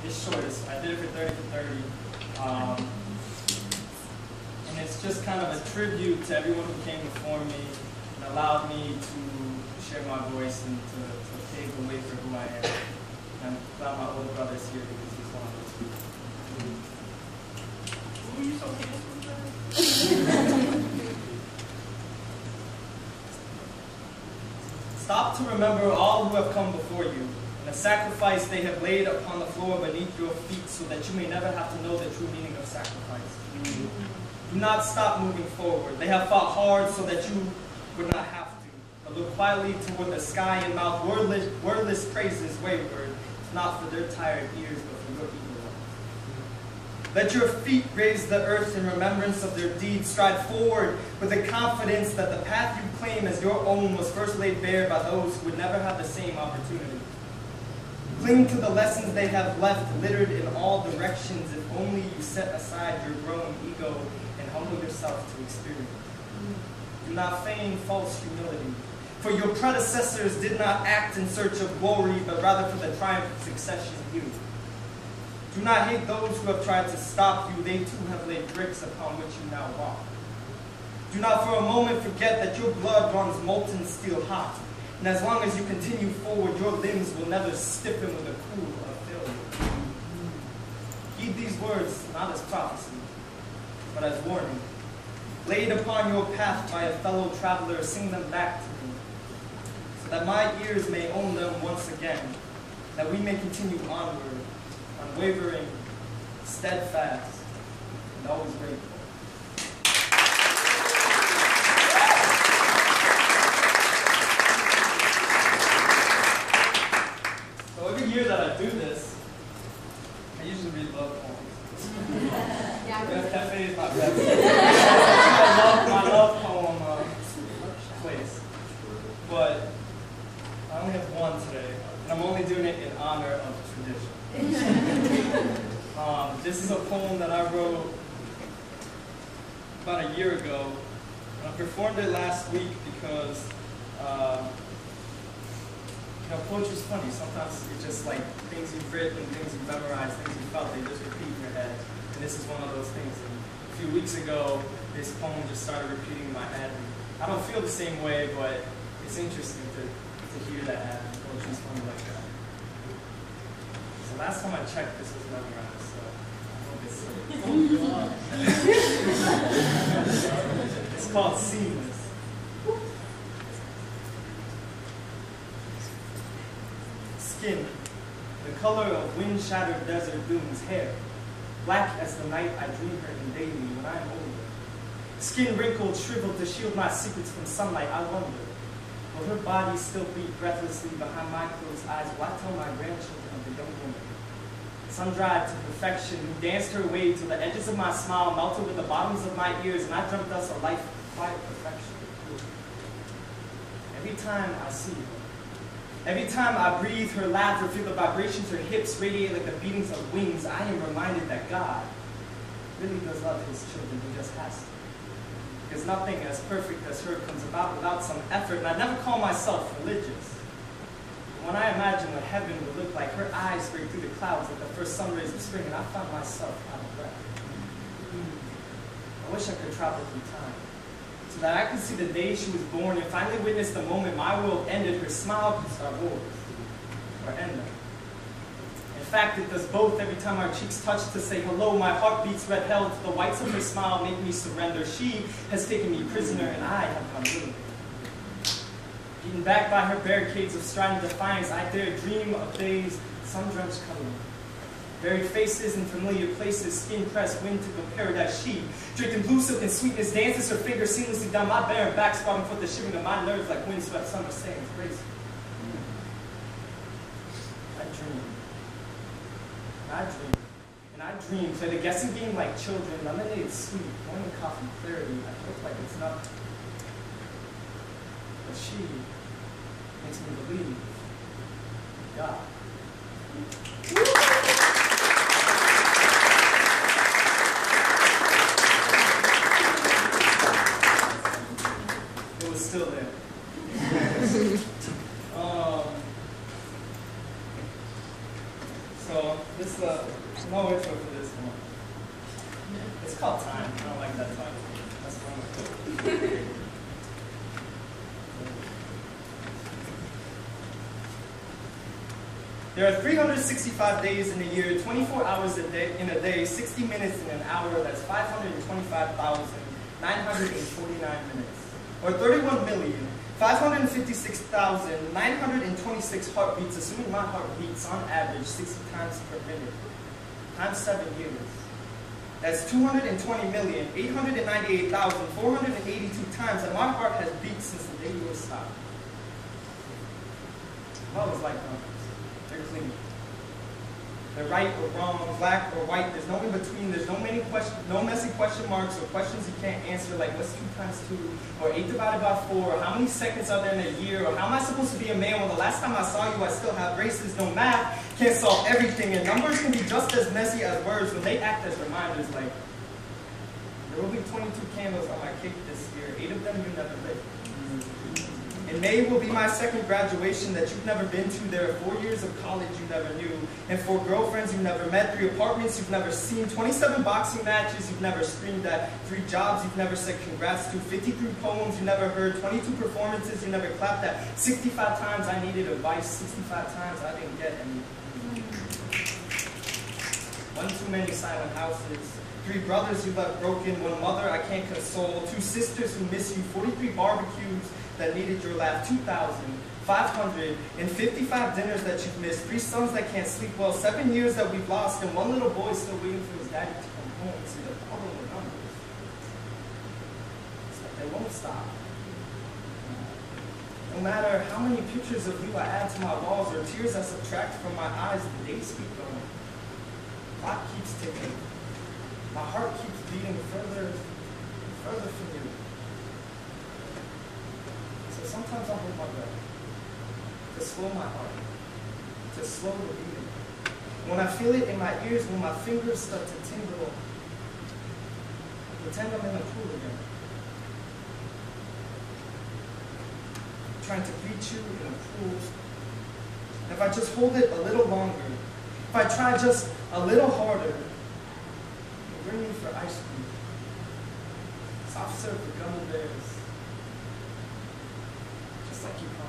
It's short. I did it for 30 for 30. And it's just kind of a tribute to everyone who came before me and allowed me to share my voice and to pave the way for who I am. And I'm glad my older brother's here because he's one of those people. Who are you so handsome? Stop to remember all who have come before you, and the sacrifice they have laid upon the floor beneath your feet, so that you may never have to know the true meaning of sacrifice. Do not stop moving forward. They have fought hard so that you would not have to. But look quietly toward the sky and mouth wordless praises wayward, not for their tired ears, but for your eager ones. Let your feet raise the earth in remembrance of their deeds. Stride forward with the confidence that the path you claim as your own was first laid bare by those who would never have the same opportunity. Cling to the lessons they have left, littered in all directions, if only you set aside your growing ego and humble yourself to experience. Do not feign false humility, for your predecessors did not act in search of glory, but rather for the triumph of succession in you. Do not hate those who have tried to stop you. They too have laid bricks upon which you now walk. Do not for a moment forget that your blood runs molten steel hot, and as long as you continue forward, your limbs will never stiffen with the cool of failure. Heed these words not as prophecy, but as warning. Laid upon your path by a fellow traveler, sing them back to me, so that my ears may own them once again, that we may continue onward, unwavering, steadfast, and always grateful. So every year that I do this, I usually read love poems. Rev Cafe is my best. my love poem place. But I only have one today, and I'm only doing it in honor of tradition. This is a poem that I wrote about a year ago, and I performed it last week because poetry is funny. Sometimes it's just like things you've written, things you've memorized, things you felt, they just repeat in your head. And this is one of those things. And a few weeks ago, this poem just started repeating in my head. And I don't feel the same way, but it's interesting to hear that happen. Poetry is funny like that. So last time I checked, this was memorized, so I hope it's it's called Seamless. Skin, the color of wind-shattered desert dunes. Hair, black as the night I dream her in daily when I am older. Skin wrinkled, shriveled to shield my secrets from sunlight. I wonder, will her body still beat breathlessly behind my closed eyes? Will I tell my grandchildren of the young woman, sun-dried to perfection, who danced her way till the edges of my smile melted with the bottoms of my ears, and I dreamt us a life of quiet perfection? Every time I see her, every time I breathe her laughter, feel the vibrations her hips radiate like the beatings of wings, I am reminded that God really does love his children. He just has to. Because nothing as perfect as her comes about without some effort, and I never call myself religious. When I imagine what heaven would look like, her eyes break through the clouds like the first sun rays of spring, and I found myself out of breath. I wish I could travel through time, so that I could see the day she was born and finally witness the moment my world ended. Her smile could start wars, or end them. In fact, it does both. Every time our cheeks touch to say hello, my heart beats red hell. The whites of her smile make me surrender. She has taken me prisoner, and I have gone willingly. Beaten back by her barricades of strident defiance, I dare dream of days sun-drenched cuddling. Buried faces in familiar places, skin-pressed wind to go paradise. She, draped in blue silk and sweetness, dances her fingers seamlessly down my barren back, spotting forth the shivering of my nerves like windswept summer sands, graceful. I dream, play the guessing game like children, lemonade sweet, morning coffee clarity. I look like it's nothing. But she makes me believe in God. It was still there. So this no intro for this one. It's called Time. I don't like that title. That's fine. There are 365 days in a year, 24 hours in a day, 60 minutes in an hour. That's 525,949 minutes, or 31,556,926 heartbeats, assuming my heart beats on average 60 times per minute, times 7 years. That's 220,898,482 times that my heart has beat since the day you were stopped. I always like numbers. They're clean. They're right or wrong, black or white. There's no in between. There's no messy question marks or questions you can't answer, like what's 2 times 2, or 8 divided by 4, or how many seconds are there in a year, or how am I supposed to be a man when the last time I saw you I still have braces. No math can't solve everything, and numbers can be just as messy as words when they act as reminders, like there will be 22 candles on my cake this year, 8 of them you never lit. In May will be my second graduation that you've never been to. There are 4 years of college you never knew, and 4 girlfriends you never met, 3 apartments you've never seen, 27 boxing matches you've never screamed at, 3 jobs you've never said congrats to, 53 poems you never heard, 22 performances you never clapped at, 65 times I needed advice, 65 times I didn't get any. 1 too many silent houses, 3 brothers you left broken, 1 mother I can't console, 2 sisters who miss you, 43 barbecues that needed your laugh, 2,555 dinners that you've missed, 3 sons that can't sleep well, 7 years that we've lost, and 1 little boy still waiting for his daddy to come home. See, the problem with numbers is that they won't stop. No matter how many pictures of you I add to my walls or tears I subtract from my eyes, the days keep going. The clock keeps ticking. My heart keeps beating further and further from you. So sometimes I hold my breath to slow my heart, to slow the beating. When I feel it in my ears, when my fingers start to tingle, pretend I'm in the pool again. Trying to greet you in a pool. If I just hold it a little longer, if I try just a little harder, you'll bring me for ice cream, soft serve for gummy bears, just like you promised.